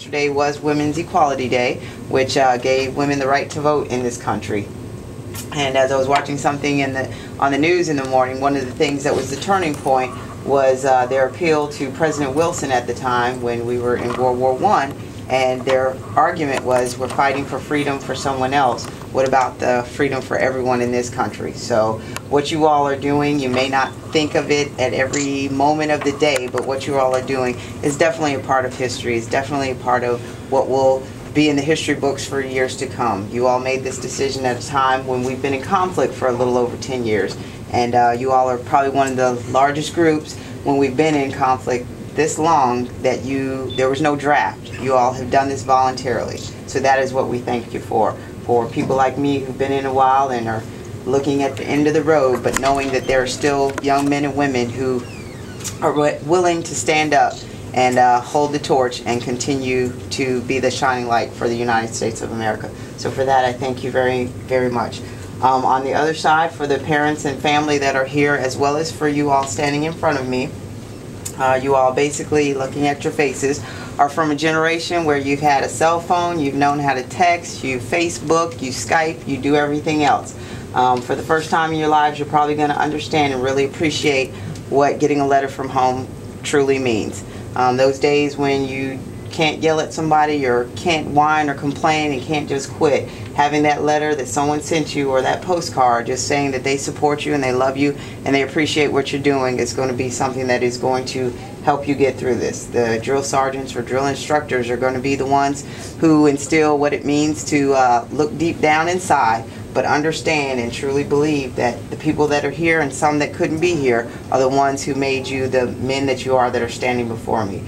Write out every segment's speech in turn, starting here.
yesterday was Women's Equality Day, which gave women the right to vote in this country. And as I was watching something on the news in the morning, one of the things that was the turning point was their appeal to President Wilson at the time when we were in World War I. And their argument was, we're fighting for freedom for someone else. What about the freedom for everyone in this country? So what you all are doing, you may not think of it at every moment of the day, but what you all are doing is definitely a part of history. It's definitely a part of what will be in the history books for years to come. You all made this decision at a time when we've been in conflict for a little over 10 years. And you all are probably one of the largest groups when we've been in conflict this long that there was no draft. You all have done this voluntarily. So that is what we thank you for. For people like me who've been in a while and are looking at the end of the road, but knowing that there are still young men and women who are willing to stand up and hold the torch and continue to be the shining light for the United States of America. So for that, I thank you very, very much. On the other side, for the parents and family that are here, as well as for you all standing in front of me, you all basically, looking at your faces, are from a generation where you've had a cell phone, you've known how to text, you Facebook, you Skype, you do everything else. For the first time in your lives, you're probably going to understand and really appreciate what getting a letter from home truly means. Those days when you can't yell at somebody or can't whine or complain and can't just quit, having that letter that someone sent you or that postcard just saying that they support you and they love you and they appreciate what you're doing is going to be something that is going to help you get through this. The drill sergeants or drill instructors are going to be the ones who instill what it means to look deep down inside, but understand and truly believe that the people that are here and some that couldn't be here are the ones who made you the men that you are that are standing before me.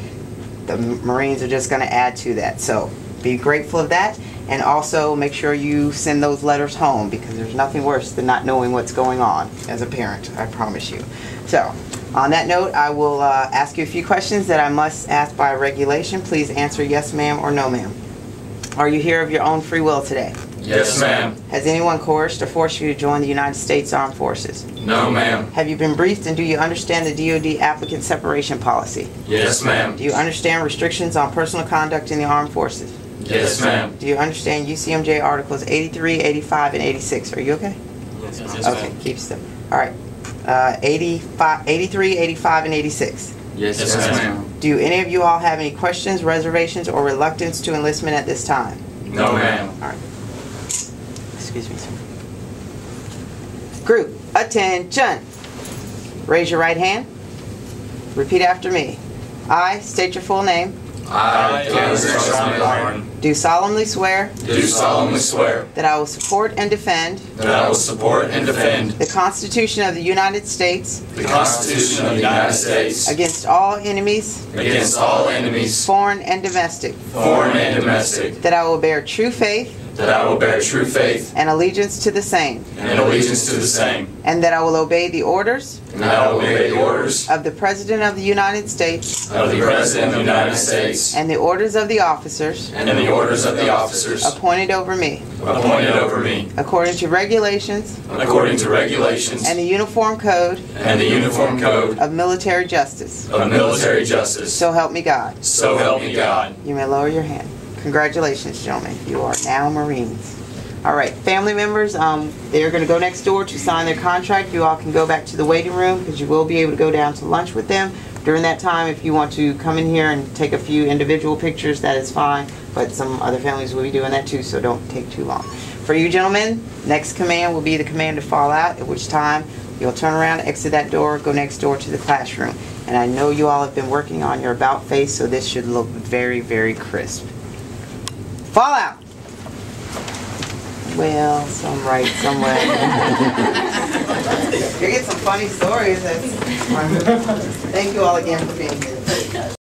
The Marines are just going to add to that. So be grateful of that, and also make sure you send those letters home, because there's nothing worse than not knowing what's going on as a parent, I promise you. So on that note, I will ask you a few questions that I must ask by regulation. Please answer yes ma'am or no ma'am. Are you here of your own free will today? Yes, ma'am. Has anyone coerced or forced you to join the United States Armed Forces? No, ma'am. Have you been briefed, and do you understand the DoD applicant separation policy? Yes, ma'am. Do you understand restrictions on personal conduct in the Armed Forces? Yes, ma'am. Do you understand UCMJ Articles 83, 85, and 86? Are you okay? Yes, ma'am. Okay, keep still. All right. 83, 85, and 86. Yes, ma'am. Do any of you all have any questions, reservations, or reluctance to enlistment at this time? No, ma'am. All right. Excuse me, sir. Group, attention. Raise your right hand. Repeat after me. I state your full name. I, Dennis Johnny Martin, Do solemnly swear do solemnly swear that I will support and defend that I will support and defend the Constitution of the United States the Constitution of the United States against all enemies, against all enemies, foreign and domestic, foreign and domestic, that I will bear true faith that I will bear true faith and allegiance to the same, and allegiance to the same, and that I will obey the orders and that I will obey the orders of the President of the United States of the President of the United States and the orders of the officers and the orders of the officers appointed over me, appointed over me, according to regulations according to regulations and the Uniform Code and the Uniform Code of Military Justice. of Military Justice. So help me God. So help me God. You may lower your hand. Congratulations, gentlemen. You are now Marines. All right, family members, they're going to go next door to sign their contract. You all can go back to the waiting room, because you will be able to go down to lunch with them. During that time, if you want to come in here and take a few individual pictures, that is fine. But some other families will be doing that too, so don't take too long. For you gentlemen, next command will be the command to fall out, at which time you'll turn around, exit that door, go next door to the classroom. And I know you all have been working on your about face, so this should look very, very crisp. Fall out. Well, some right, some way. You get some funny stories. Thank you all again for being here.